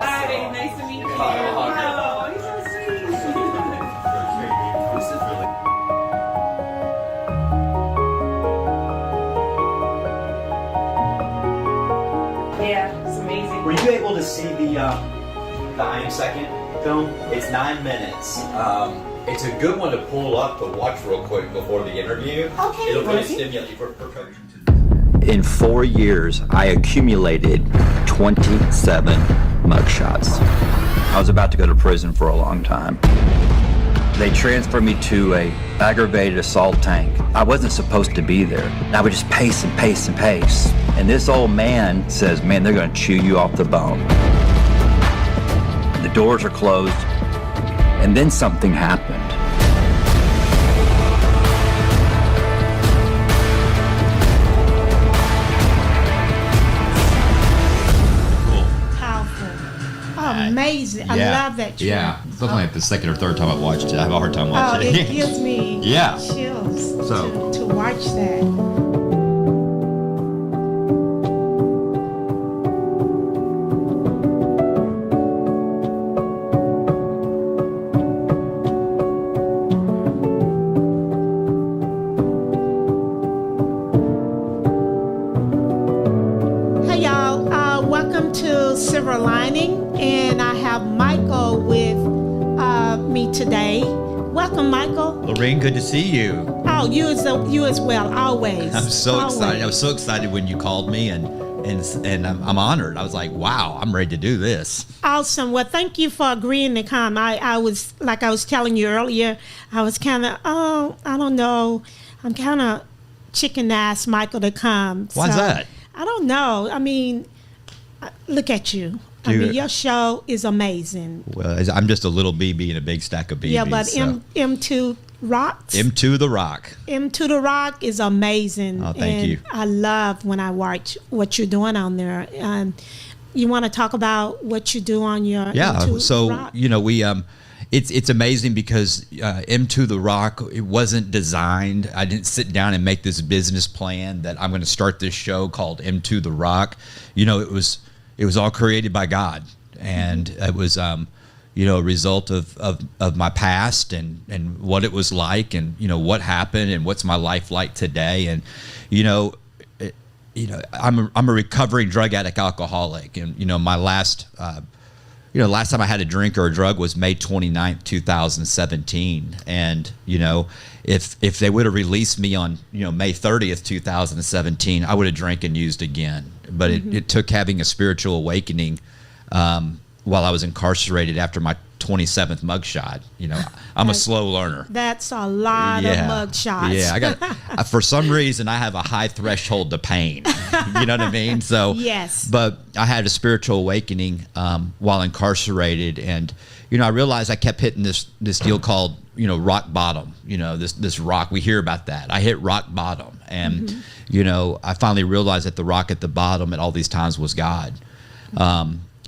Hi, nice to meet you. Oh, you're so sweet. Yeah, it's amazing. Were you able to see the I Am Second film? It's 9 minutes. It's a good one to pull up to watch real quick before the interview. Okay, It'll really Rosie. stimulate you for coaching. In 4 years, I accumulated 27 mugshots. I was about to go to prison for a long time. They transferred me to a aggravated assault tank. I wasn't supposed to be there. I would just pace and pace and pace. And this old man says, man, they're gonna chew you off the bone. The doors are closed, and then something happened. Amazing. I love that show. Yeah. It's definitely like the second or third time I've watched it. I have a hard time Oh, watching it gives me Yeah. chills So- to watch that. Hey y'all, welcome to Silver Lining, and I have Michael with me today. Welcome, Michael. Lorraine, good to see you. Oh, you as well, always. I'm so excited. I Always. was so excited when you called me, and I'm honored. I was like, wow, I'm ready to do this. Awesome. Well, thank you for agreeing to come. I was, like I was telling you earlier, I was kind of, I don't know. I'm kind of chicken ass Michael to come. Why's that? I don't know. I mean, look at you. I Dude. mean, your show is amazing. Well, I'm just a little BB in a big stack of BBs. Yeah, but so. M2 rocks. M2 the Rock. M2 the Rock is amazing. Oh, thank you. I love when I watch what you're doing on there. You want to talk about what you do on your M2 so Rock? you know we it's amazing because M2 the Rock, it wasn't designed. I didn't sit down and make this business plan that I'm going to start this show called M2 the Rock. You know, it was all created by God, and it was you know, a result of my past and what it was like, and you know what happened and what's my life like today. And you know, I'm a recovering drug addict, alcoholic, and you know my last time I had a drink or a drug was May 29th, 2017. And, you know, if they would have released me on, you know, May 30th, 2017, I would have drank and used again. But it took having a spiritual awakening while I was incarcerated after my 27th mugshot. You know, I'm a slow learner. That's a lot of mug shots. Yeah, I got. For some reason, I have a high threshold to pain. You know what I mean? So Yes. But I had a spiritual awakening while incarcerated, and you know, I realized I kept hitting this deal called, you know, rock bottom. You know, this rock. We hear about that. I hit rock bottom, and you know, I finally realized that the rock at the bottom at all these times was God.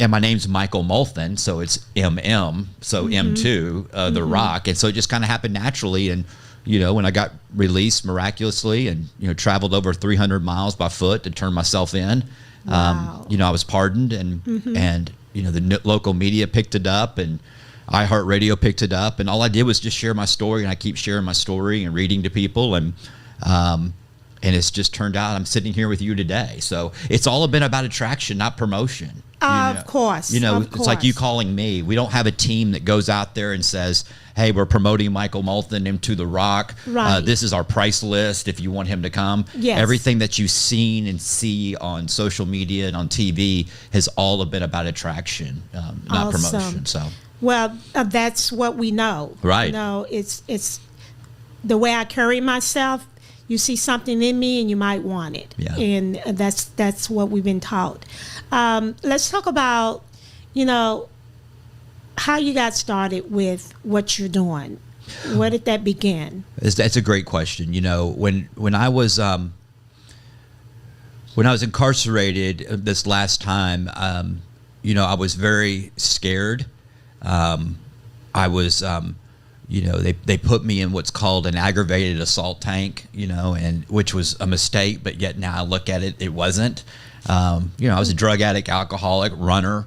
And my name's Michael Molthan, so it's MM, so M2, the Rock, and so it just kind of happened naturally. And you know, when I got released miraculously, and you know, traveled over 300 miles by foot to turn myself in, Wow. you know, I was pardoned, and you know, the local media picked it up, and iHeartRadio picked it up, and all I did was just share my story, and I keep sharing my story and reading to people, and it's just turned out I'm sitting here with you today. So it's all been about attraction, not promotion. Of course. You know, of it's like you course. calling me. We don't have a team that goes out there and says, hey, we're promoting Michael Molthan into the Rock. Right. This is our price list if you want him to come. Yes. Everything that you've seen and see on social media and on TV has all been about attraction, not Awesome. promotion. So, Well, that's what we know. Right. You know, it's the way I carry myself. You see something in me, and you might want it. Yeah. And that's what we've been taught. Let's talk about, you know, how you got started with what you're doing. Where did that begin? that's a great question. You know, when I was incarcerated this last time, you know, I was very scared. I was, they put me in what's called an aggravated assault tank, and which was a mistake, but yet now I look at it, it wasn't. I was a drug addict, alcoholic, runner,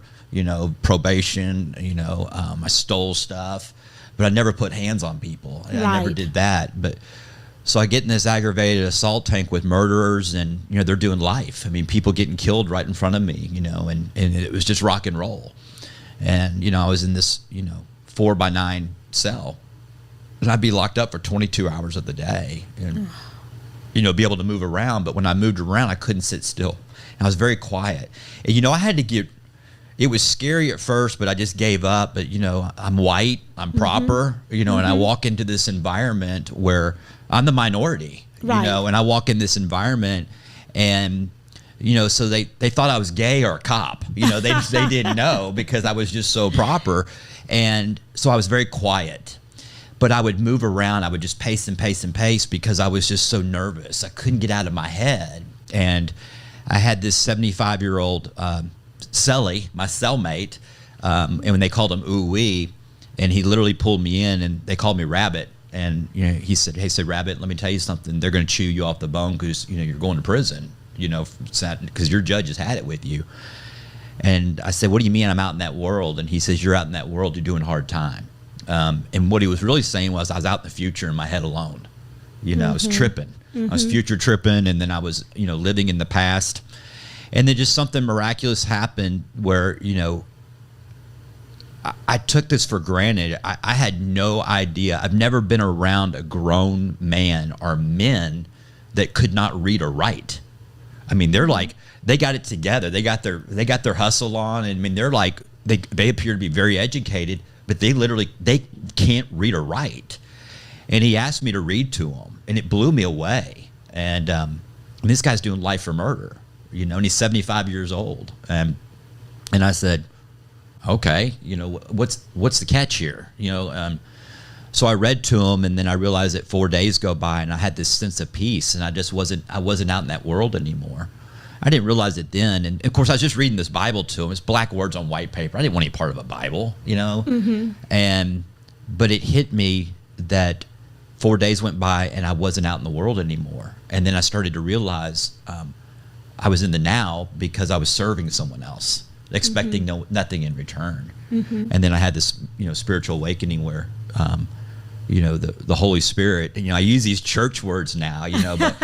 probation, I stole stuff, but I never put hands on people. And I never did that. But so I get in this aggravated assault tank with murderers, and, they're doing life. I mean, people getting killed right in front of me, and it was just rock and roll. And, I was in this, 4x9 cell, and I'd be locked up for 22 hours of the day and, be able to move around. But when I moved around, I couldn't sit still. And I was very quiet. And, I had to get, it was scary at first, but I just gave up. But, I'm white, I'm proper, and I walk into this environment where I'm the minority, and I walk in this environment and, so they thought I was gay or a cop, they didn't know because I was just so proper. And so I was very quiet, but I would move around. I would just pace and pace and pace because I was just so nervous. I couldn't get out of my head. And I had this 75-year-old cellie, my cellmate, and when they called him Ooh-wee, and he literally pulled me in, and they called me Rabbit. And he said, "Hey, Rabbit, let me tell you something. They're going to chew you off the bone because you're going to prison, because your judge has had it with you." And I said, "What do you mean I'm out in that world?" And he says, "You're out in that world. You're doing hard time." And what he was really saying was I was out in the future in my head alone. I was tripping. I was future tripping, and then I was, living in the past. And then just something miraculous happened where, I took this for granted. I had no idea. I've never been around a grown man or men that could not read or write. I mean, they're like, they got it together. They got their hustle on. And I mean, they're like, they appear to be very educated, but they can't read or write. And he asked me to read to him, and it blew me away. And this guy's doing life for murder, and he's 75 years old. And I said, okay, what's the catch here? So I read to him, and then I realized that 4 days go by, and I had this sense of peace, and I wasn't out in that world anymore. I didn't realize it then. And of course, I was just reading this Bible to him. It's black words on white paper. I didn't want any part of a Bible, but it hit me that 4 days went by and I wasn't out in the world anymore. And then I started to realize I was in the now because I was serving someone else, expecting nothing in return. And then I had this, spiritual awakening where, the Holy Spirit, I use these church words now, but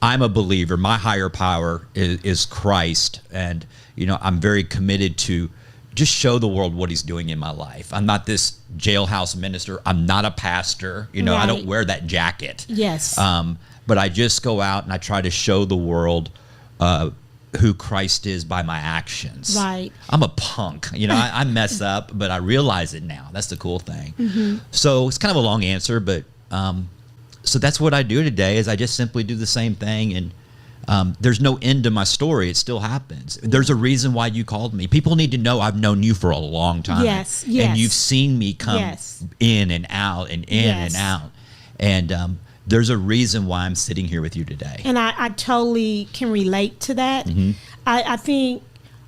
I'm a believer. My higher power is Christ. And, I'm very committed to just show the world what he's doing in my life. I'm not this jailhouse minister. I'm not a pastor. I don't wear that jacket. Yes. But I just go out and I try to show the world who Christ is by my actions. Right. I'm a punk. I mess up, but I realize it now. That's the cool thing. So it's kind of a long answer, but so that's what I do today is I just simply do the same thing. And there's no end to my story. It still happens. There's a reason why you called me. People need to know I've known you for a long time. Yes. And you've seen me come in and out and in and out. And there's a reason why I'm sitting here with you today. And I totally can relate to that. I think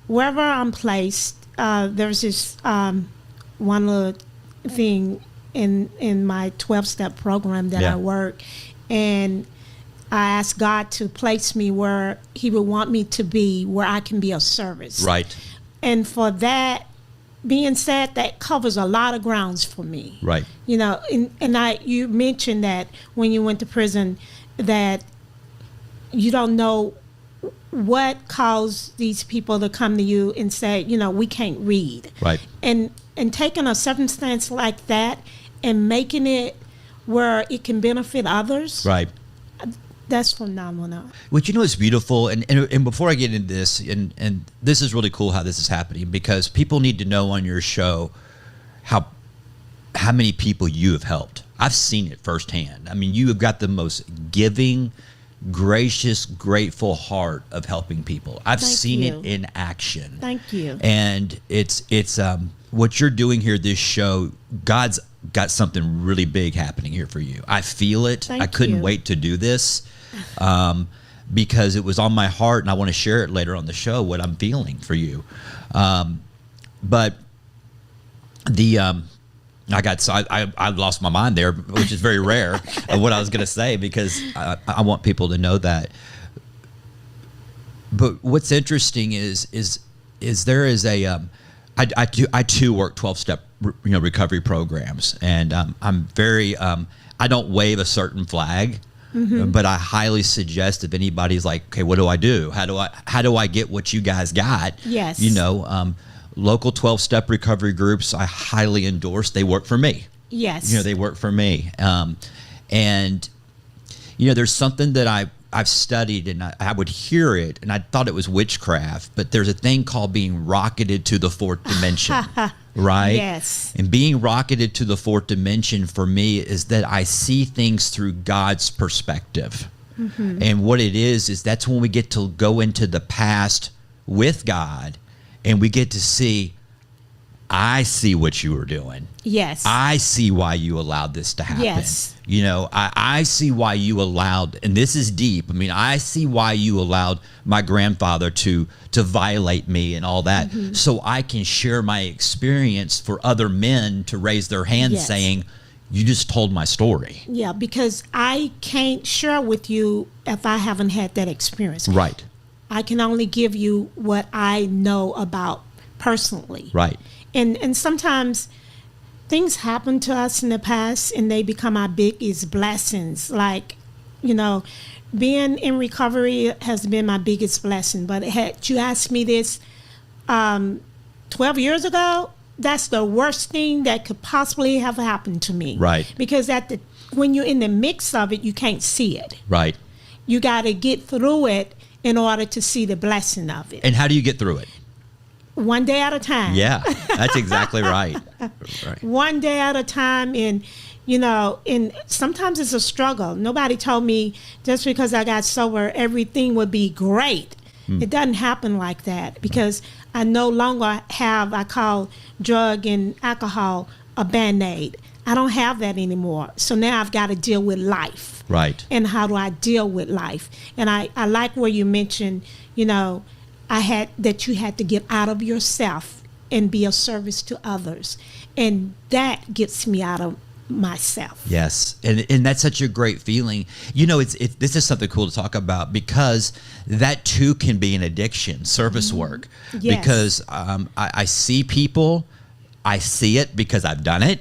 wherever I'm placed, there's this one little thing in my 12-step program that I work, and I asked God to place me where he would want me to be, where I can be of service. Right. And for that being said, that covers a lot of grounds for me. Right. You mentioned that when you went to prison that you don't know what caused these people to come to you and say, we can't read. Right. And taking a circumstance like that and making it where it can benefit others. Right. That's phenomenal. Which it's beautiful, and before I get into this, and this is really cool how this is happening, because people need to know on your show how many people you have helped. I've seen it firsthand. I mean, you have got the most giving, gracious, grateful heart of helping people. I've seen it in action. Thank you. And it's what you're doing here, this show, God's got something really big happening here for you. I feel it. I couldn't wait to do this. Because it was on my heart, and I want to share it later on the show, what I'm feeling for you. But I lost my mind there, which is very rare of what I was going to say, because I want people to know that. But what's interesting is there is a I too work 12-step recovery programs, and I'm very I don't wave a certain flag. But I highly suggest, if anybody's like, okay, what do I do? How do I get what you guys got? Yes. Local 12-step recovery groups, I highly endorse. They work for me. Yes. They work for me. And there's something that I've studied, and I would hear it, and I thought it was witchcraft, but there's a thing called being rocketed to the fourth dimension. Right? Yes. And being rocketed to the fourth dimension for me is that I see things through God's perspective. And what it is that's when we get to go into the past with God, and we get to see, I see what you were doing. Yes. I see why you allowed this to happen. Yes. I see why you allowed, and this is deep. I mean, I see why you allowed my grandfather to violate me and all that, so I can share my experience for other men to raise their hands saying, you just told my story. Yeah, because I can't share with you if I haven't had that experience. Right. I can only give you what I know about personally. Right. And sometimes things happen to us in the past and they become our biggest blessings. Like, being in recovery has been my biggest blessing. But had you asked me this 12 years ago, that's the worst thing that could possibly have happened to me. Right. Because when you're in the mix of it, you can't see it. Right. You got to get through it in order to see the blessing of it. And how do you get through it? One day at a time. Yeah, that's exactly right. Right. One day at a time. And sometimes it's a struggle. Nobody told me just because I got sober, everything would be great. It doesn't happen like that, because I no longer have, I call drug and alcohol a Band-Aid. I don't have that anymore. So now I've got to deal with life. Right. And how do I deal with life? And I like where you mentioned, you had to get out of yourself and be of service to others. And that gets me out of myself. Yes. And that's such a great feeling. This is something cool to talk about, because that too can be an addiction, service work. Yes. Because I see people, I see it because I've done it.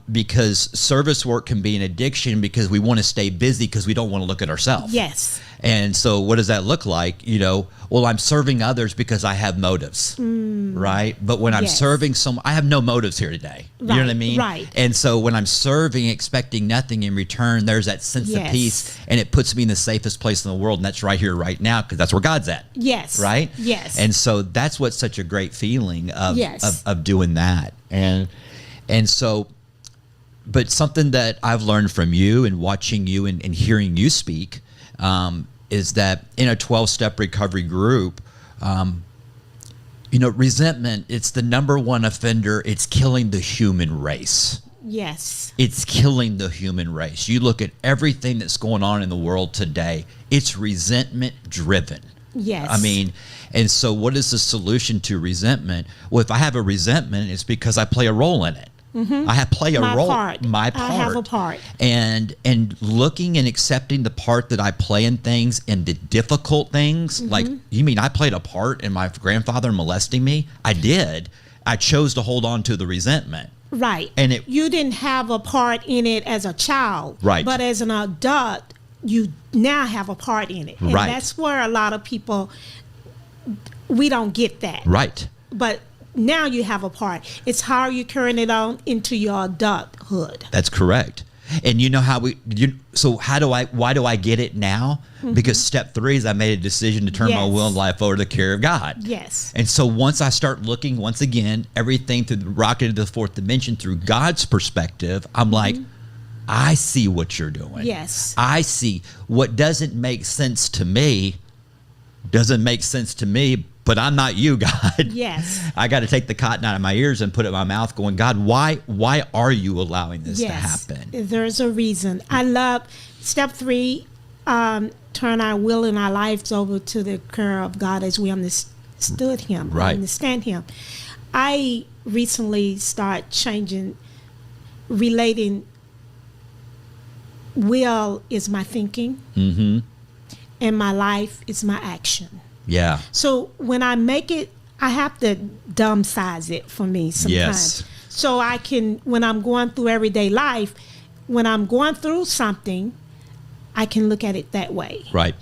Because service work can be an addiction because we want to stay busy because we don't want to look at ourselves. Yes. And so what does that look like? Well, I'm serving others because I have motives, right? But when I'm serving someone, I have no motives here today. You know what I mean? Right. And so when I'm serving, expecting nothing in return, there's that sense of peace, and it puts me in the safest place in the world, and that's right here, right now, because that's where God's at. Yes. Right? Yes. And so that's what's such a great feeling of doing that. And so, but something that I've learned from you and watching you and hearing you speak is that in a 12-step recovery group, resentment, it's the number one offender. It's killing the human race. Yes. It's killing the human race. You look at everything that's going on in the world today, it's resentment driven. Yes. I mean, and so what is the solution to resentment? Well, if I have a resentment, it's because I play a role in it. I play a role. My part. I have a part. And looking and accepting the part that I play in things, and the difficult things. Like, you mean I played a part in my grandfather molesting me? I did. I chose to hold on to the resentment. Right. And you didn't have a part in it as a child. Right. But as an adult, you now have a part in it. And right. That's where a lot of people, we don't get that. Right. But now you have a part. It's how you carrying it on into your adulthood. That's correct. And you know how why do I get it now? Because step 3 is I made a decision to turn my will and life over to the care of God. Yes. And so once I start looking, once again, everything through the rocket to the fourth dimension through God's perspective, I'm like, I see what you're doing. Yes. I see what doesn't make sense to me, but I'm not you, God. Yes. I got to take the cotton out of my ears and put it in my mouth going, God, why are you allowing this to happen? There's a reason. I love step 3, turn our will and our lives over to the care of God as we understood him, right. understand him. I recently started changing relating will is my thinking, and my life is my action. Yeah. So when I make it, I have to dumb size it for me sometimes. Yes. So I can, when I'm going through everyday life, when I'm going through something, I can look at it that way. Right.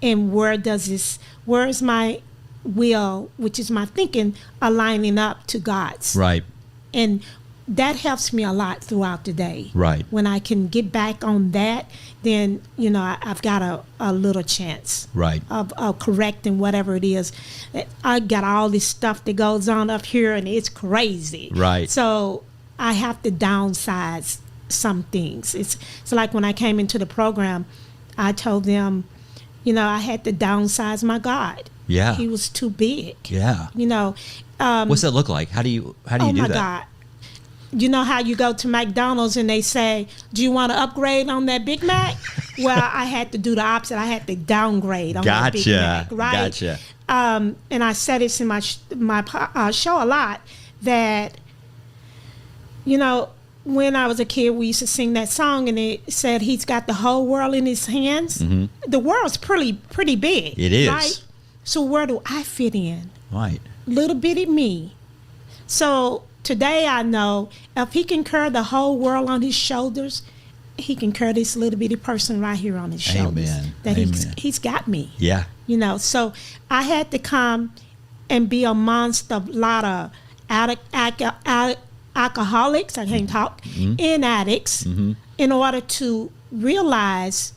And where is my will, which is my thinking, aligning up to God's? Right. And that helps me a lot throughout the day. Right. When I can get back on that, then, I've got a little chance Right. of correcting whatever it is. I got all this stuff that goes on up here, and it's crazy. Right. So I have to downsize some things. It's like when I came into the program, I told them, I had to downsize my God. Yeah. He was too big. Yeah. What's that look like? How do you do that? Oh my God. You know how you go to McDonald's and they say, do you want to upgrade on that Big Mac? Well, I had to do the opposite. I had to downgrade on that Big Mac, right? Gotcha. And I said this in my show a lot, that, when I was a kid, we used to sing that song, and it said he's got the whole world in his hands. The world's pretty big. It is. Right? So where do I fit in? Right. Little bitty me. So today I know if he can carry the whole world on his shoulders, he can carry this little bitty person right here on his shoulders. Amen. That Amen. he's got me. Yeah. So I had to come and be amongst a lot of alcoholics, I can't talk, and addicts, in order to realize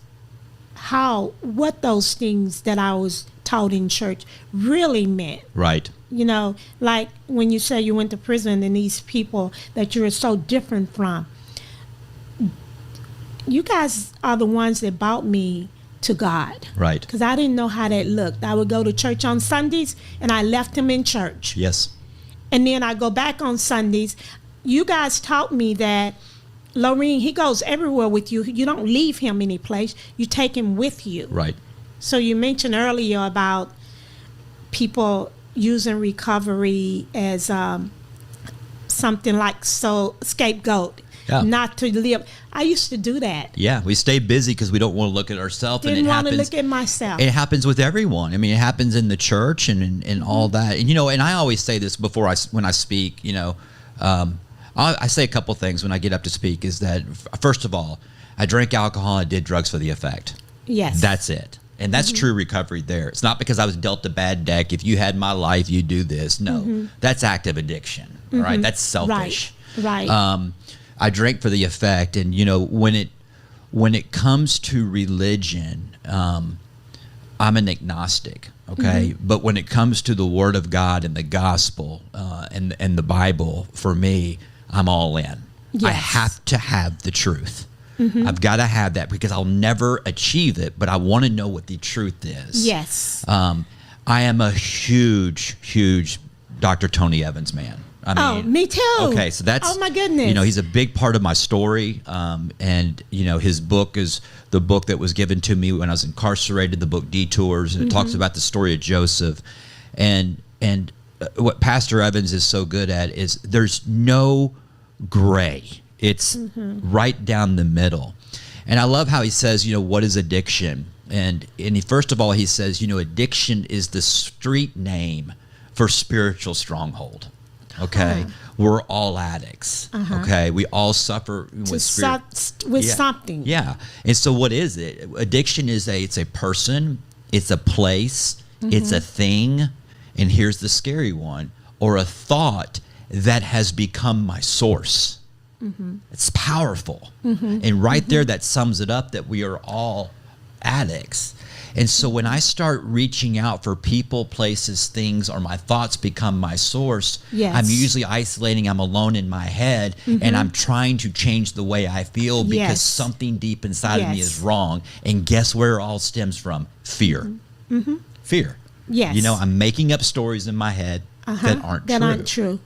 what those things that I was taught in church really meant. Right. Like when you say you went to prison and these people that you're so different from, you guys are the ones that brought me to God. Right. Because I didn't know how that looked. I would go to church on Sundays and I left him in church. Yes. And then I go back on Sundays. You guys taught me that, Lorene, he goes everywhere with you. You don't leave him any place. You take him with you. Right. So you mentioned earlier about people using recovery as something like scapegoat, not to live. I used to do that. Yeah, we stay busy because we don't want to look at ourselves. Didn't want to look at myself. It happens with everyone. I mean, it happens in the church and all that. And and I always say this before when I speak. I say a couple things when I get up to speak. Is that first of all, I drank alcohol. I did drugs for the effect. Yes, that's it. And that's true recovery there. It's not because I was dealt a bad deck. If you had my life, you do this. No, that's active addiction. All right, that's selfish. Right. I drink for the effect, and when it comes to religion, I'm an agnostic. Okay, but when it comes to the Word of God and the gospel and the Bible, for me, I'm all in. Yes. I have to have the truth. I've got to have that because I'll never achieve it, but I want to know what the truth is. Yes. I am a huge Dr. Tony Evans man. I mean, me too. Okay, so that's, oh my goodness. He's a big part of my story. And his book is the book that was given to me when I was incarcerated, the book Detours, and it talks about the story of Joseph. And what Pastor Evans is so good at is there's no gray. It's right down the middle. And I love how he says, what is addiction? And first of all, he says, addiction is the street name for spiritual stronghold. Okay, we're all addicts. Okay, we all suffer with something. Yeah, and so what is it? Addiction is it's a person, it's a place, it's a thing, and here's the scary one, or a thought that has become my source. It's powerful, and right there, that sums it up that we are all addicts. And so when I start reaching out for people, places, things, or my thoughts become my source, I'm usually isolating. I'm alone in my head, and I'm trying to change the way I feel because something deep inside of me is wrong. And guess where it all stems from? Fear. Fear. Yes. I'm making up stories in my head that aren't true.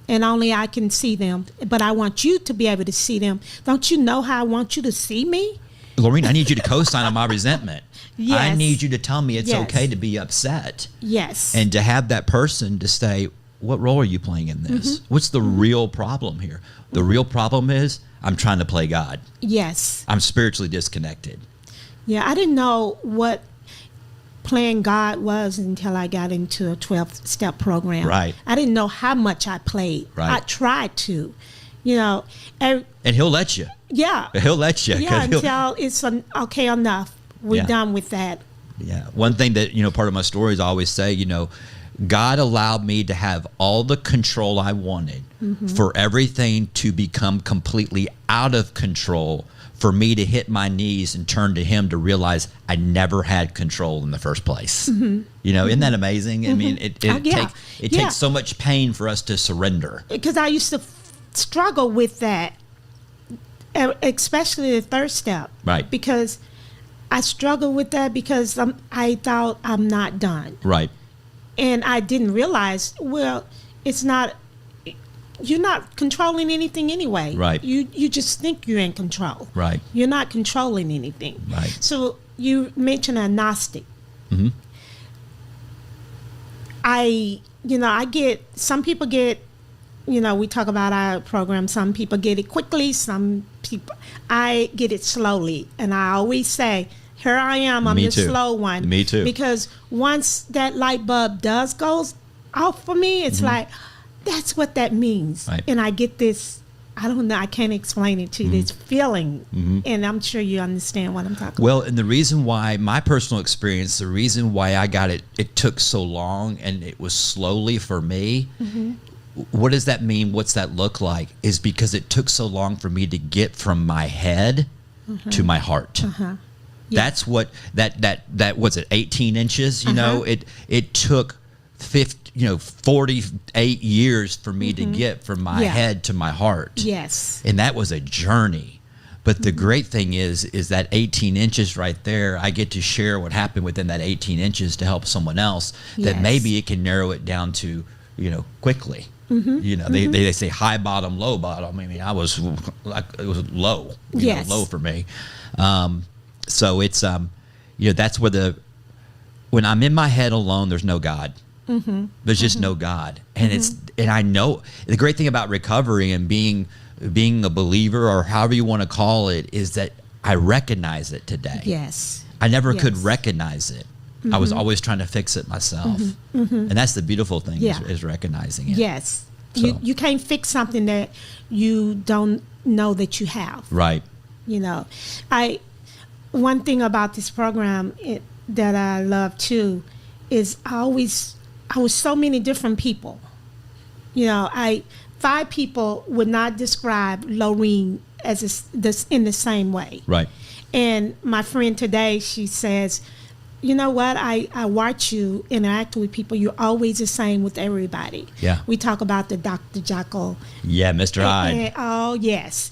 And only I can see them. But I want you to be able to see them. Don't you know how I want you to see me? Lorene, I need you to co-sign on my resentment. Yes. I need you to tell me it's okay to be upset. Yes. And to have that person to say, what role are you playing in this? What's the real problem here? The real problem is I'm trying to play God. Yes. I'm spiritually disconnected. Yeah, I didn't know what playing God was until I got into a 12-step program. Right. I didn't know how much I played. Right. I tried to, you know. And he'll let you. Yeah. He'll let you. Yeah, until it's okay enough. We're Yeah. done with that. Yeah. One thing that, part of my story is I always say, God allowed me to have all the control I wanted for everything to become completely out of control, for me to hit my knees and turn to him to realize I never had control in the first place. Isn't that amazing? I mean, it takes so much pain for us to surrender. Because I used to struggle with that, especially the third step. Right. Because I struggle with that because I thought I'm not done. Right. And I didn't realize, well, it's not, you're not controlling anything anyway. Right. You just think you're in control. Right. You're not controlling anything. Right. So you mentioned agnostic. Mm-hmm. I get, some people get, we talk about our program, some people get it quickly, I get it slowly. And I always say, here I am, I'm Me the too. slow one. Me too. Because once that light bulb goes off for me, it's like, that's what that means. Right. And I get this, I don't know, I can't explain it to you, this feeling. And I'm sure you understand what I'm talking about. Well, and the reason why, my personal experience, the reason why I got it, it took so long and it was slowly for me. What does that mean? What's that look like? Is because it took so long for me to get from my head to my heart. Yeah. That's what that was it 18 inches, it took 48 years for me to get from my head to my heart. Yes. And that was a journey. But the great thing is that 18 inches right there, I get to share what happened within that 18 inches to help someone else that Yes. maybe it can narrow it down to, quickly. They say high bottom, low bottom. I mean, it was low, Yes. low for me. So it's, that's where when I'm in my head alone, there's no God. There's just no God. And and I know the great thing about recovery and being a believer, or however you want to call it, is that I recognize it today. Yes. I never could Yes. recognize it. I was always trying to fix it myself. And that's the beautiful thing is recognizing it. Yes. So. You can't fix something that you don't know that you have. Right. One thing about this program that I love too is I was so many different people. 5 people would not describe Lorene as in the same way. Right. And my friend today, she says, you know what? I watch you interact with people. You're always the same with everybody. Yeah. We talk about the Dr. Jekyll. Yeah, Mr. Hyde. Oh, yes.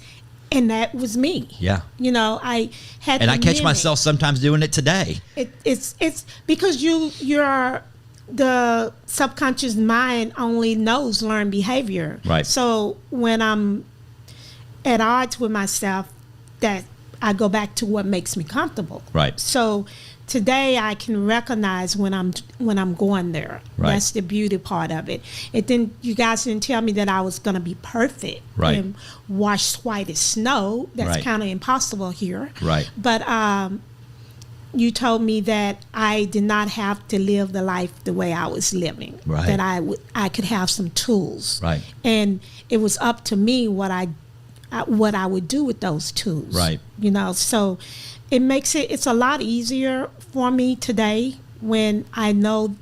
And that was me. Yeah. I had And to I catch mimic. myself sometimes doing it today. It's because you're the subconscious mind only knows learned behavior. Right. So when I'm at odds with myself, that I go back to what makes me comfortable. Right. So today I can recognize when I'm going there. Right. That's the beauty part of it. And then you guys didn't tell me that I was going to be perfect. Right. And washed white as snow. That's Right. kind of impossible here. Right. But you told me that I did not have to live the life the way I was living. Right. That I could have some tools. Right. And it was up to me what I would do with those tools. Right. So it makes it's a lot easier for me today when I know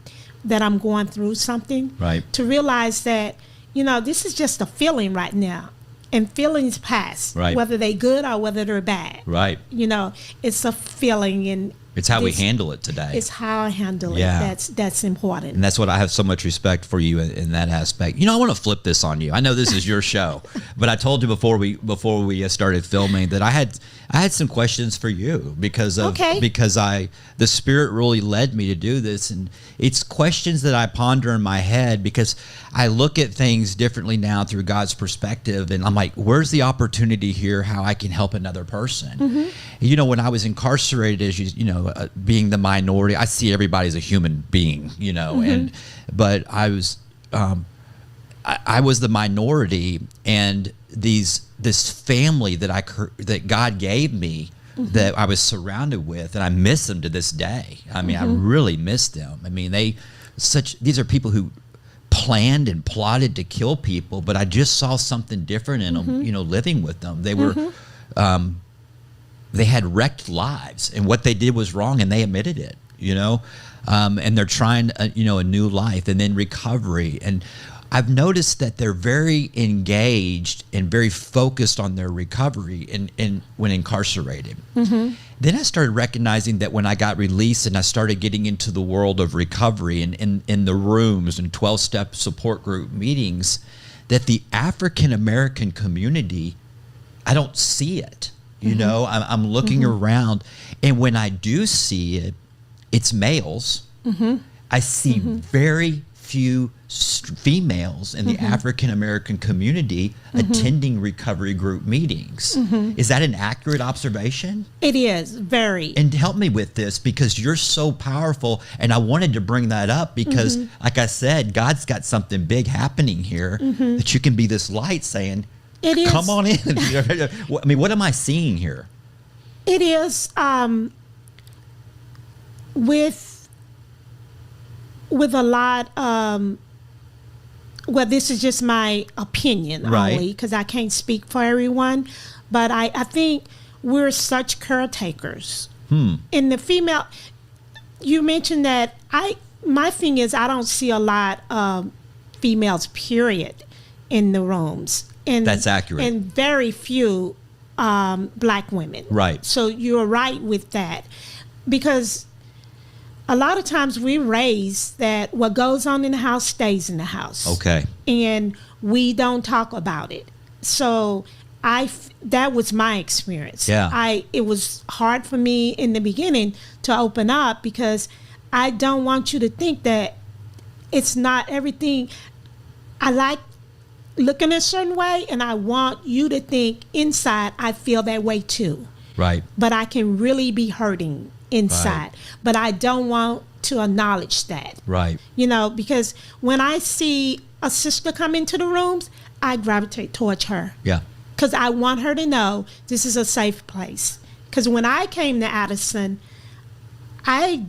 that I'm going through something. Right. To realize that, this is just a feeling right now. And feelings pass. Right. Whether they're good or whether they're bad. Right. It's a feeling, and It's how we handle it today. it's how I handle Yeah. it. That's important. And that's what I have so much respect for you in that aspect. I want to flip this on you. I know this is your show, but I told you before we started filming that I had some questions for you because the Spirit really led me to do this, and it's questions that I ponder in my head because I look at things differently now through God's perspective, and I'm like, where's the opportunity here? How I can help another person? When I was incarcerated, as being the minority, I see everybody as a human being, but I was the minority, and this family that God gave me, that I was surrounded with, and I miss them to this day. I mean, I really miss them. I mean, these are people who planned and plotted to kill people, but I just saw something different in them, living with them. They were, they had wrecked lives, and what they did was wrong, and they admitted it, and they're trying, a new life, and then recovery. And I've noticed that they're very engaged and very focused on their recovery when incarcerated. Then I started recognizing that when I got released and I started getting into the world of recovery and in the rooms and 12-step support group meetings, that the African American community, I don't see it. I'm looking around, and when I do see it, it's males. I see very few females in the African American community attending recovery group meetings. Is that an accurate observation? It is, very. And help me with this, because you're so powerful, and I wanted to bring that up because, like I said, God's got something big happening here, that you can be this light saying, it is. Come on in. I mean, what am I seeing here? It is with a lot, well, this is just my opinion only, because I can't speak for everyone, but I think we're such caretakers. In the female, you mentioned that my thing is I don't see a lot of females, period, in the rooms. And that's accurate. And very few black women. Right. So you're right with that, because a lot of times we raise that what goes on in the house stays in the house. Okay. And we don't talk about it. So that was my experience. Yeah. It was hard for me in the beginning to open up, because I don't want you to think that it's not everything. I like looking a certain way, and I want you to think inside I feel that way too. Right. But I can really be hurting inside. But I don't want to acknowledge that. Right. Because when I see a sister come into the rooms, I gravitate towards her. Yeah. Because I want her to know this is a safe place. Because when I came to Addison, I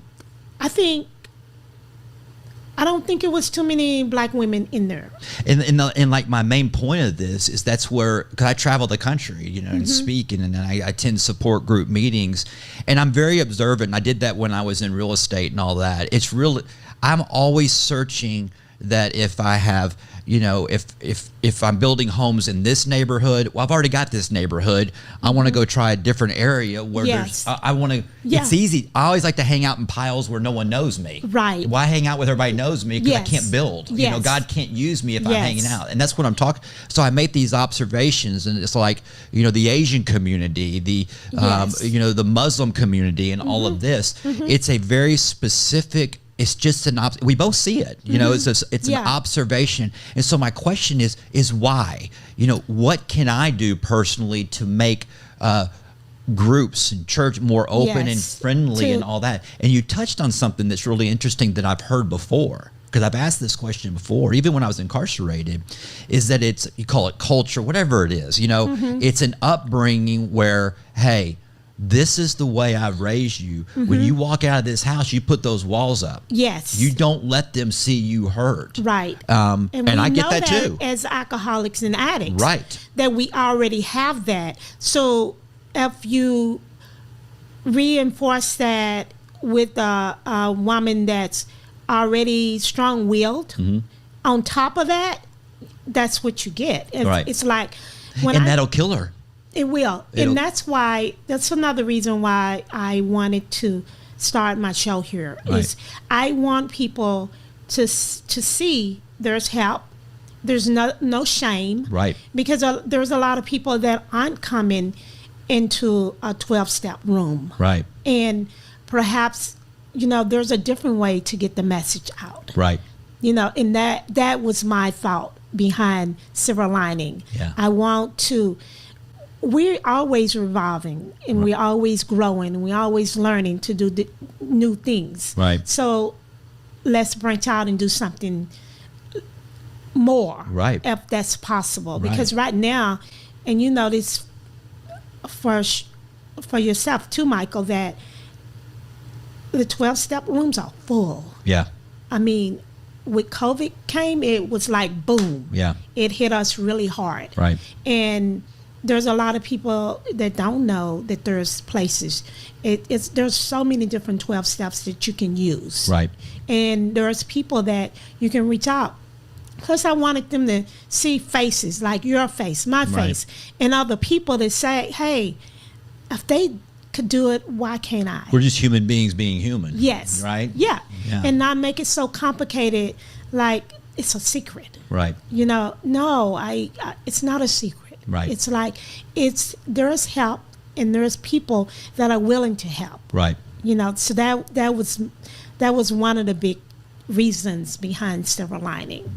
don't think it was too many black women in there. And like my main point of this is that's where, because I travel the country, and speak, and I attend support group meetings, and I'm very observant. I did that when I was in real estate and all that. It's real. I'm always searching that if I have, if I'm building homes in this neighborhood, well, I've already got this neighborhood. I want to go try a different area where I want to, it's easy. I always like to hang out in piles where no one knows me. Right. Why hang out with everybody knows me? Because I can't build. God can't use me if I'm hanging out. And that's what I'm talking. So I make these observations, and it's like, the Asian community, the, the Muslim community, and all of this. It's a very specific, it's just we both see it, it's an observation. And so my question is why? What can I do personally to make groups and church more open and friendly and all that? And you touched on something that's really interesting that I've heard before, because I've asked this question before, even when I was incarcerated, is that you call it culture, whatever it is, it's an upbringing where, hey, this is the way I've raised you. When you walk out of this house, you put those walls up. Yes. You don't let them see you hurt. Right. And I get that too. As alcoholics and addicts. Right. That we already have that. So if you reinforce that with a woman that's already strong-willed, on top of that, that's what you get. It's like and that'll kill her. It will. And that's another reason why I wanted to start my show here. Is I want people to see there's help. There's no shame. Right. Because there's a lot of people that aren't coming into a 12-step room. Right. And perhaps, there's a different way to get the message out. Right. And that was my thought behind Silver Lining. Yeah. I want to... We're always revolving, and we're always growing, and we're always learning to do new things. Right. So let's branch out and do something more, Right. if that's possible. Right. Because right now, and you know this for yourself too, Michael, that the 12-step rooms are full. Yeah. I mean, with COVID came, it was like boom. Yeah. It hit us really hard. Right. And there's a lot of people that don't know that there's places. There's so many different 12 steps that you can use. Right. And there's people that you can reach out. Plus, I wanted them to see faces like your face, my face, and other people that say, hey, if they could do it, why can't I? We're just human beings being human. Yes. Right? Yeah. Yeah. And not make it so complicated, like it's a secret. Right. You know, no, it's not a secret. Right. It's like there's help, and there's people that are willing to help. Right. You know, so that was one of the big reasons behind Silver Lining.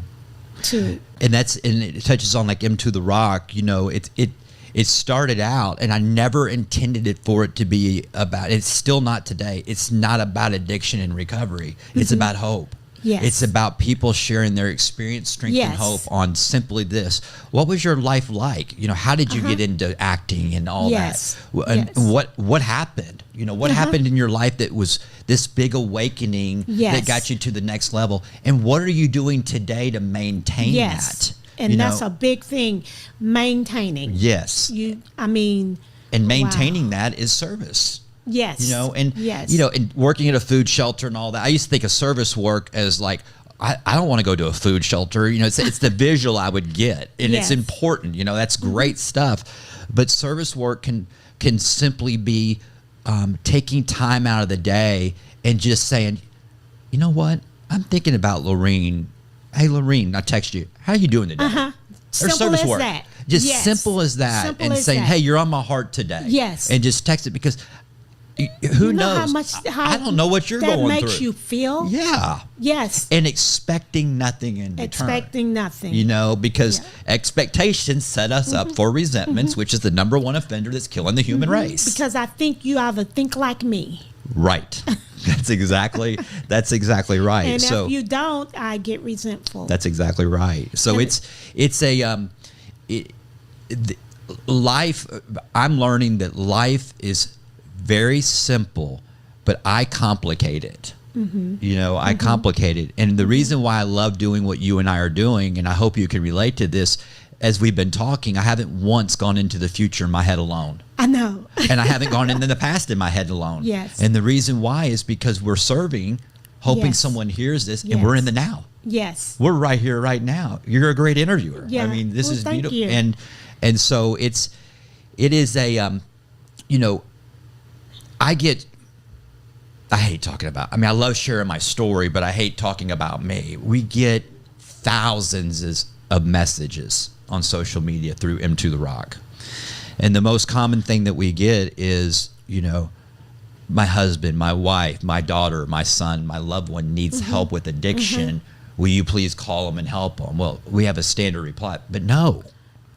And it touches on like M to the Rock. You know, it started out, and I never intended it for it to be about. It's still not today. It's not about addiction and recovery. It's about hope. Yes. It's about people sharing their experience, strength, and hope on simply this. What was your life like? You know, how did you get into acting and all that? And what happened? You know, what happened in your life that was this big awakening that got you to the next level? And what are you doing today to maintain that? And that's a big thing, maintaining. Yes. And maintaining that is service. Yes. You know, and you know, and working at a food shelter and all that. I used to think of service work as like, I don't want to go to a food shelter. You know, it's the visual I would get, and it's important. You know, that's great stuff. But service work can simply be taking time out of the day and just saying, you know what, I'm thinking about Lorene. Hey, Lorene, I text you. How are you doing today? Or Simple service as work. that. Just Yes. simple as that, Simple and as saying, that. hey, you're on my heart today. Yes. And just text it, because who You know knows? how I don't know what you're going through. That makes you feel. Yeah. Yes. And expecting nothing in return. Expecting nothing. You know, because expectations set us up for resentments, which is the number one offender that's killing the human race. Because I think you either think like me. Right. That's exactly right. And so if you don't, I get resentful. that's exactly right. So life. I'm learning that life is very simple, but I complicate it. You know, I complicate it. And the reason why I love doing what you and I are doing, and I hope you can relate to this, as we've been talking, I haven't once gone into the future in my head alone. I know. And I haven't gone into the past in my head alone. Yes. And the reason why is because we're serving, hoping Yes. someone hears this, and we're in the now. Yes. We're right here, right now. You're a great interviewer. Yeah. I mean, this Well, is thank beautiful. you. And so it is a, you know, I hate talking about, I love sharing my story, but I hate talking about me. We get thousands of messages on social media through M to the Rock. And the most common thing that we get is, you know, my husband, my wife, my daughter, my son, my loved one needs help with addiction. Will you please call them and help them? Well, we have a standard reply, but no.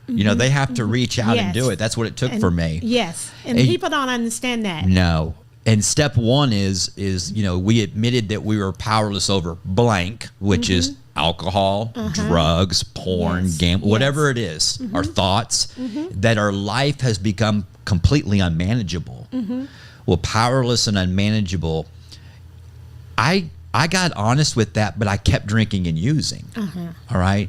You know, they have to reach out and do it. That's what it took for me. Yes. And people don't understand that. No. And step one is, you know, we admitted that we were powerless over blank, which is alcohol, drugs, porn, gambling, whatever it is, our thoughts, that our life has become completely unmanageable. Well, powerless and unmanageable, I got honest with that, but I kept drinking and using. All right?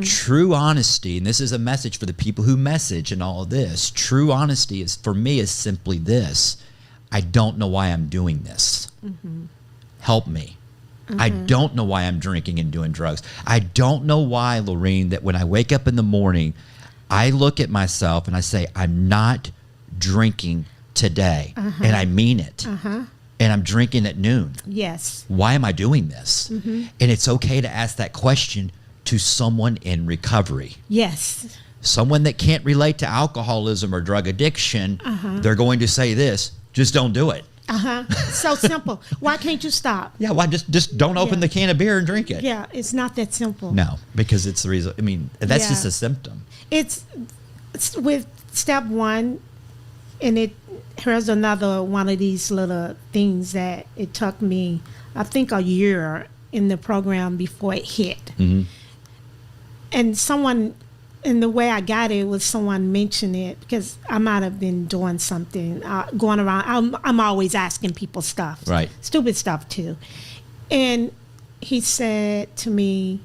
True honesty, and this is a message for the people who message and all of this. True honesty is, for me, is simply this. I don't know why I'm doing this. Help me. I don't know why I'm drinking and doing drugs. I don't know why, Lorene, that when I wake up in the morning, I look at myself and I say, I'm not drinking today. And I mean it. And I'm drinking at noon. Yes. Why am I doing this? And it's okay to ask that question to someone in recovery. Yes. Someone that can't relate to alcoholism or drug addiction, they're going to say this, just don't do it. So simple. Why can't you stop? Yeah, why just don't open the can of beer and drink it? Yeah, it's not that simple. No, because it's the reason. I mean, that's just a symptom. It's with step one, and here's another one of these little things that it took me, I think, a year in the program before it hit. and someone, and the way I got it was someone mentioned it, because I might have been doing something, going around. I'm always asking people stuff, Right. Stupid stuff too. And he said to me,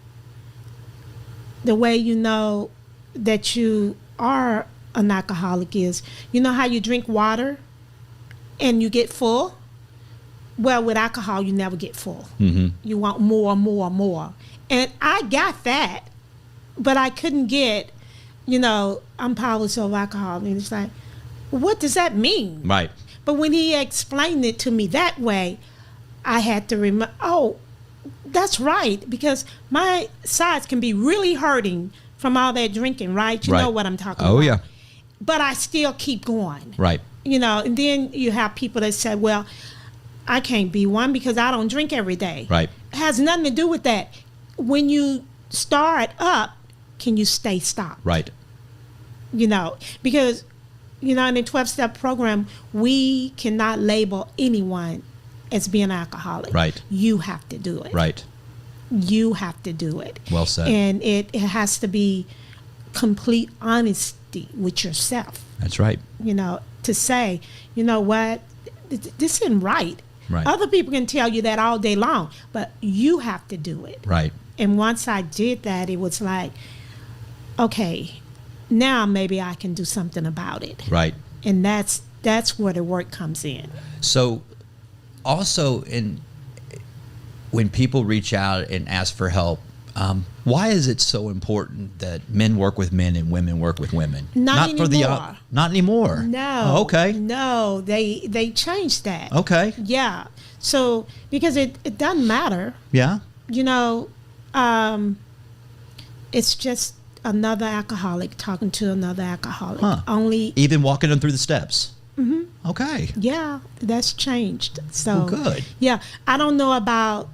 the way you know that you are an alcoholic is, you know how you drink water and you get full? Well, with alcohol, you never get full. Mm-hmm. You want more, more, more. And I got that, but I couldn't get, I'm powerless over alcohol. And it's like, what does that mean? Right. But when he explained it to me that way, I had to remember, oh, that's right, because my sides can be really hurting from all that drinking, right? You Right. know what I'm talking about. Oh, yeah. But I still keep going. Right. And then you have people that say, well, I can't be one because I don't drink every day. Right. It has nothing to do with that. When you start up, can you stay stopped? Right. Because, in the 12-step program, we cannot label anyone as being alcoholic. Right. You have to do it. Right. You have to do it. Well said. And it has to be complete honesty with yourself. That's right. To say, you know what, this isn't right. Right. Other people can tell you that all day long, but you have to do it. Right. And once I did that, it was like, okay, now maybe I can do something about it. Right. And that's where the work comes in. So also when people reach out and ask for help, why is it so important that men work with men and women work with women? Not anymore. Not anymore. No. Oh, okay. No, they changed that. Okay. Yeah. So because it doesn't matter. Yeah. It's just another alcoholic talking to another alcoholic. Huh. Only. Even walking them through the steps. Mm-hmm. Okay. Yeah, that's changed. So Well, good. Yeah, I know about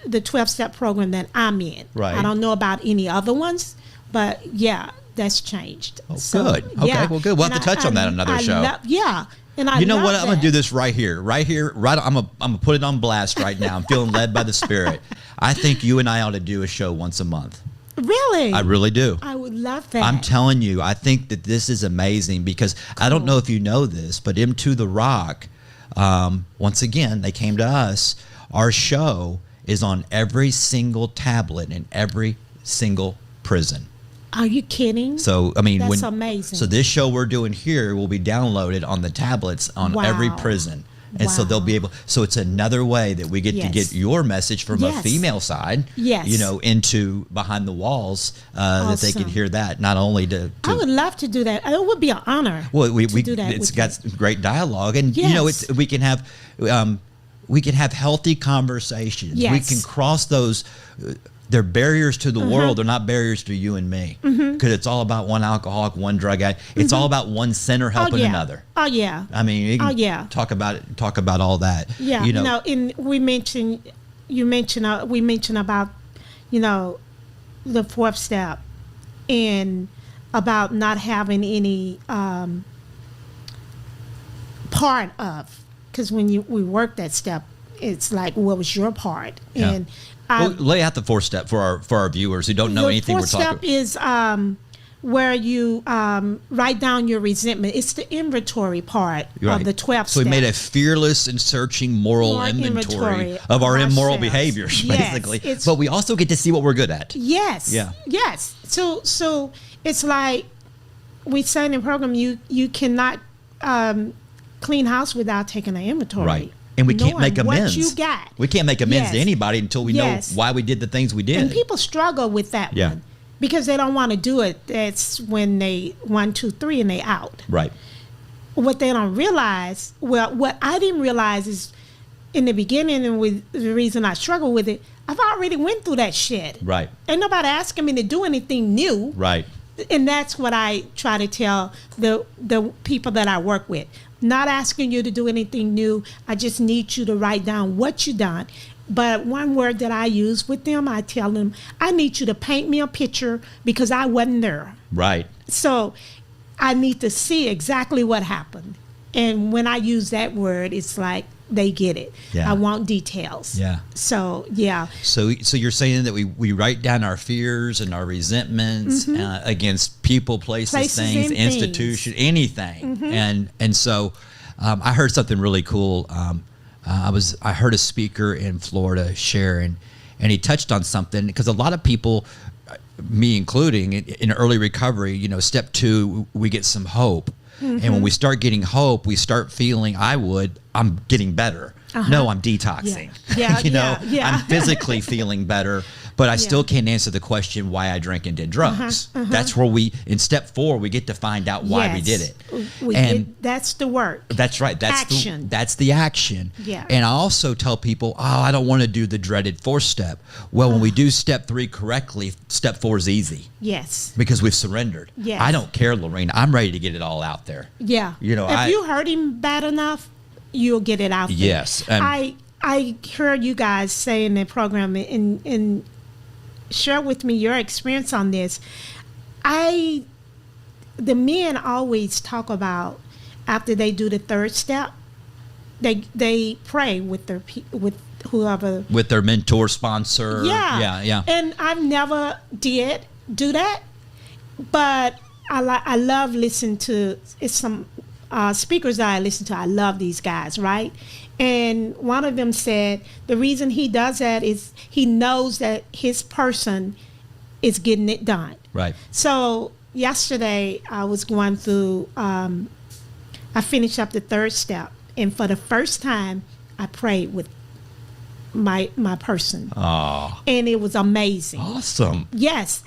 the 12-step program that I'm in. Right. I don't know about any other ones, but yeah, that's changed. Oh, So, good. Okay, yeah. well, good. We'll have to touch on that another show. Yeah. And I You know love what? I'm going to do that. this right here. I'm gonna put it on blast right now. I'm feeling led by the Spirit. I think you and I ought to do a show once a month. Really? I really do. I would love that. I'm telling you, I think that this is amazing because I don't know if you know this, but M2 The Rock, once again, they came to us. Our show is on every single tablet in every single prison. Are you kidding? So, I mean, That's amazing. So this show we're doing here will be downloaded on the tablets on every prison. And so they'll be able, so it's another way that we get to get your message from a female side, into behind the walls, that they can hear that, not only to I would love to do that. It would be an honor. Well, we do that it's with got great dialogue, and we can have healthy conversations. Yes. We can cross those. They're barriers to the world. They're not barriers to you and me, because it's all about one alcoholic, one drug addict. It's all about one sinner helping another. Oh yeah. I mean, you can talk about it. Talk about all that. Yeah. We mentioned about the 4th step and about not having any part of, because when we work that step, it's like, what was your part? Yeah. And well, lay out the 4th step for our viewers who don't know anything we're talking about. The 4th step is where you write down your resentment. It's the inventory part of the 12th step. So we made a fearless and searching moral inventory of our immoral behaviors, basically. But we also get to see what we're good at. Yes. Yeah. Yes. So it's like we say in the program, you cannot clean house without taking an inventory. Right. And we can't make amends. What you got. We can't make amends to anybody until we know why we did the things we did. And people struggle with that one because they don't want to do it. That's when they 1, 2, 3 and they out. Right. What they don't realize, what I didn't realize is in the beginning, and with the reason I struggle with it, I've already went through that shit. Right. Ain't nobody asking me to do anything new. Right. And that's what I try to tell the people that I work with. Not asking you to do anything new. I just need you to write down what you done. But one word that I use with them, I tell them, I need you to paint me a picture because I wasn't there. Right. So I need to see exactly what happened. And when I use that word, it's like they get it. Yeah. I want details. Yeah. So yeah. So you're saying that we write down our fears and our resentments against people, places, things, and institution, anything, and so I heard something really cool. I heard a speaker in Florida share, and he touched on something, because a lot of people, me including, in early recovery, step 2, we get some hope. And when we start getting hope, we start feeling, I'm getting better. No, I'm detoxing. Yeah. I'm physically feeling better, but I still can't answer the question why I drank and did drugs. That's where in step 4, we get to find out why we did it. That's the work. That's right. That's action. That's the action. Yeah. And I also tell people, I don't want to do the dreaded 4th step. Well, when we do step 3 correctly, step 4 is easy. Yes. Because we've surrendered. Yes. I don't care, Lorraine. I'm ready to get it all out there. Yeah. If you hurt him bad enough, you'll get it out there. Yes. I heard you guys say in the program, and share with me your experience on this. The men always talk about, after they do the 3rd step, they pray with whoever, with their mentor, sponsor. Yeah. And I've never did do that, but I love listening to some speakers that I listen to. I love these guys, right? And one of them said the reason he does that is he knows that his person is getting it done. Right. So yesterday I was going through, I finished up the 3rd step, and for the first time I prayed with my person. Oh. And it was amazing. Awesome. Yes,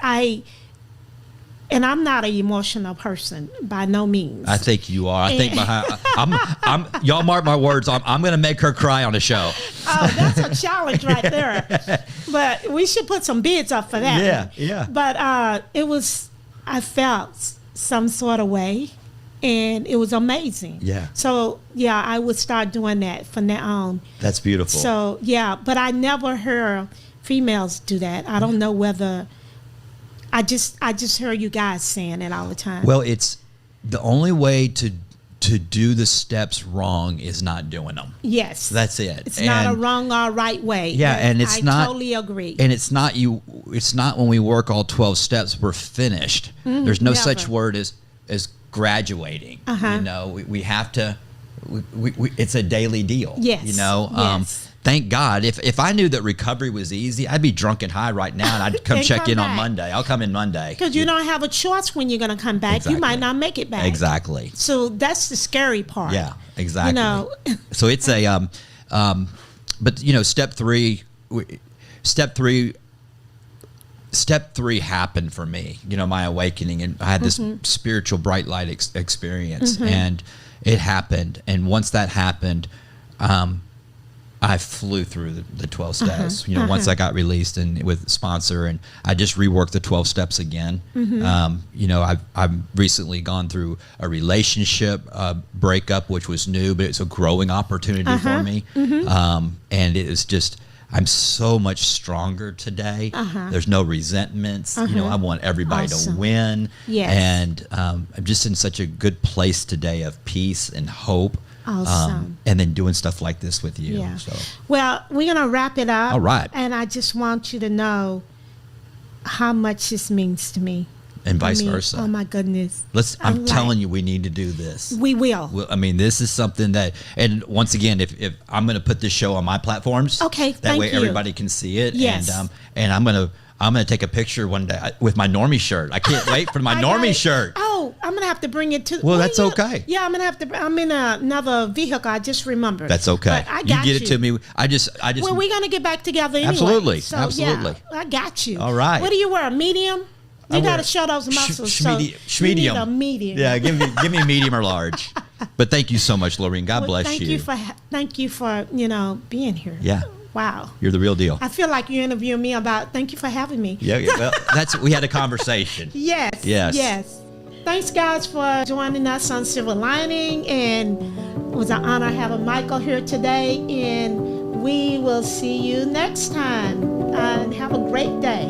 and I'm not an emotional person by no means. I think you are. I think I'm y'all mark my words. I'm going to make her cry on the show. Oh, that's a challenge right there. But we should put some bids up for that. Yeah, yeah. But I felt some sort of way, and it was amazing. Yeah. So yeah, I would start doing that from now on. That's beautiful. So yeah, but I never heard females do that. I don't know whether. I just heard you guys saying it all the time. Well, it's the only way to do the steps wrong is not doing them. Yes. That's it. It's not a wrong or right way. Yeah, and it's not. I totally agree. And it's not when we work all 12 steps, we're finished. There's no such word as graduating. We have to. It's a daily deal. Yes. Yes. Thank God. If I knew that recovery was easy, I'd be drunk and high right now, and I'd come check in on Monday. I'll come in Monday. Because you don't have a choice when you're going to come back. Exactly. You might not make it back. Exactly. So that's the scary part. Yeah, exactly. So it's a, but step 3 happened for me, my awakening, and I had this spiritual bright light experience, and it happened. And once that happened, I flew through the 12 steps, once I got released and with sponsor, and I just reworked the 12 steps again. I've recently gone through a relationship breakup, which was new, but it's a growing opportunity for me. And it was just, I'm so much stronger today. There's no resentments. I want everybody to win. Yes. And I'm just in such a good place today of peace and hope. Awesome. And then doing stuff like this with you. Yeah. So. Well, we're going to wrap it up. All right. And I just want you to know how much this means to me. And vice versa. Oh my goodness. I'm telling you, we need to do this. We will. This is something that, and once again, if I'm going to put this show on my platforms, okay, that way everybody can see it. Yes. And I'm going to take a picture one day with my normie shirt. I can't wait for my normie shirt. Oh, I'm going to have to bring it to. Well, that's okay. Yeah, I'm going to have to. I'm in another vehicle. I just remembered. That's okay. But I got you get it to me. I just. Well, we're going to get back together anyway. Absolutely. So, Absolutely. Yeah, I got you. All right. What do you wear? Medium? You got to show those muscles. Medium. A medium. Yeah, give me medium or large. But thank you so much, Lorraine. God bless you. Thank you for being here. Yeah. Wow. You're the real deal. I feel like you're interviewing me about. Thank you for having me. Yeah. Well, we had a conversation. Yes. Thanks, guys, for joining us on Silver Lining, and it was an honor having Michael here today. And we will see you next time. And have a great day.